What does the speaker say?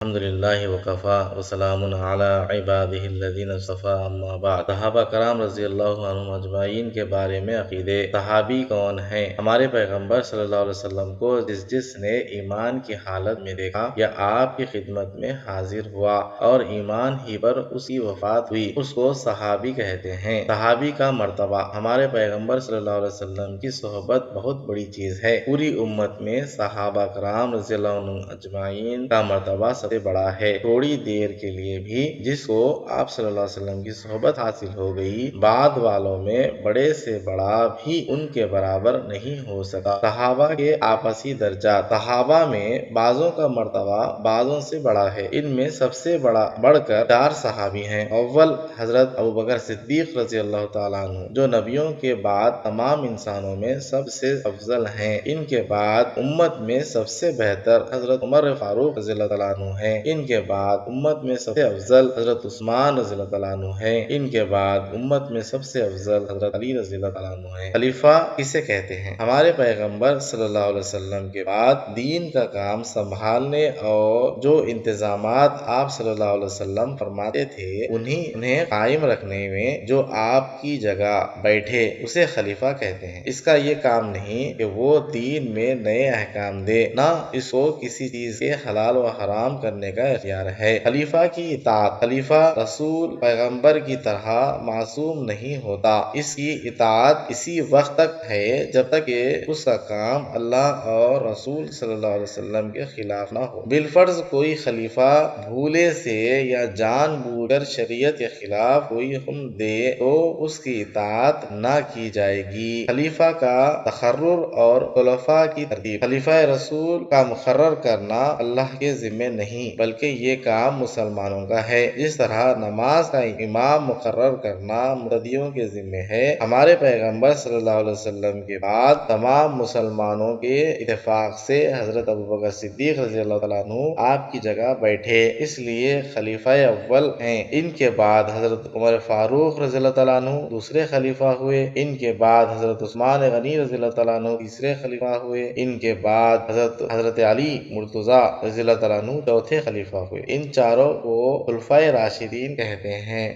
الحمدللہ وکفا وسلام علی عبادہ الذین اصطفیٰ اما بعد۔ صحابہ کرام رضی اللہ عنہم اجمعین کے بارے میں عقیدے۔ صحابی کون ہیں؟ ہمارے پیغمبر صلی اللہ علیہ وسلم کو جس نے ایمان کی حالت میں دیکھا یا آپ کی خدمت میں حاضر ہوا اور ایمان ہی پر اس کی وفات ہوئی، اس کو صحابی کہتے ہیں۔ صحابی کا مرتبہ۔ ہمارے پیغمبر صلی اللہ علیہ وسلم کی صحبت بہت بڑی چیز ہے۔ پوری امت میں صحابہ کرام رضی اللہ عنہم اجمعین کا مرتبہ سب سے بڑا ہے۔ تھوڑی دیر کے لیے بھی جس کو آپ صلی اللہ علیہ وسلم کی صحبت حاصل ہو گئی، بعد والوں میں بڑے سے بڑا بھی ان کے برابر نہیں ہو سکا۔ صحابہ کے آپسی درجات۔ صحابہ میں بعضوں کا مرتبہ بعضوں سے بڑا ہے۔ ان میں سب سے بڑھ کر 4 صحابی ہیں۔ اول حضرت ابوبکر صدیق رضی اللہ تعالیٰ عنہ، جو نبیوں کے بعد تمام انسانوں میں سب سے افضل ہیں۔ ان کے بعد امت میں سب سے بہتر حضرت عمر فاروق رضی اللہ تعالیٰ عنہ ہیں۔ ان کے بعد امت میں سب سے افضل حضرت عثمان رضی اللہ تعالیٰ عنہ ہیں۔ ان کے بعد امت میں سب سے افضل حضرت علی رضی اللہ تعالیٰ عنہ ہیں۔ خلیفہ کسے کہتے ہیں؟ ہمارے پیغمبر صلی اللہ علیہ وسلم کے بعد دین کا کام سنبھالنے اور جو انتظامات آپ صلی اللہ علیہ وسلم فرماتے تھے انہیں قائم رکھنے میں جو آپ کی جگہ بیٹھے اسے خلیفہ کہتے ہیں۔ اس کا یہ کام نہیں کہ وہ دین میں نئے احکام دے، نہ اس کو کسی چیز کے حلال و حرام کرنے کا اختیار ہے۔ خلیفہ کی اطاعت۔ خلیفہ رسول پیغمبر کی طرح معصوم نہیں ہوتا۔ اس کی اطاعت اسی وقت تک ہے جب تک کہ اس کا کام اللہ اور رسول صلی اللہ علیہ وسلم کے خلاف نہ ہو۔ بالفرض کوئی خلیفہ بھولے سے یا جان بوجھ کر شریعت کے خلاف کوئی حکم دے تو اس کی اطاعت نہ کی جائے گی۔ خلیفہ کا تقرر اور خلفاء کی ترتیب۔ خلیفہ رسول کا مقرر کرنا اللہ کے ذمہ نہیں بلکہ یہ کام مسلمانوں کا ہے، جس طرح نماز کا امام مقرر کرنا مقتدیوں کے ذمہ ہے۔ ہمارے پیغمبر صلی اللہ علیہ وسلم کے بعد تمام مسلمانوں کے اتفاق سے حضرت ابوبکر صدیق رضی اللہ تعالیٰ عنہ آپ کی جگہ بیٹھے، اس لیے خلیفہ اول ہیں۔ ان کے بعد حضرت عمر فاروق رضی اللہ تعالیٰ عنہ دوسرے خلیفہ ہوئے۔ ان کے بعد حضرت عثمان غنی رضی اللہ تعالیٰ عنہ تیسرے خلیفہ ہوئے۔ ان کے بعد حضرت علی مرتضیٰ رضی اللہ تعالیٰ عنہ چوتھے خلیفہ ہوئے۔ ان چاروں کو خلفائے راشدین کہتے ہیں۔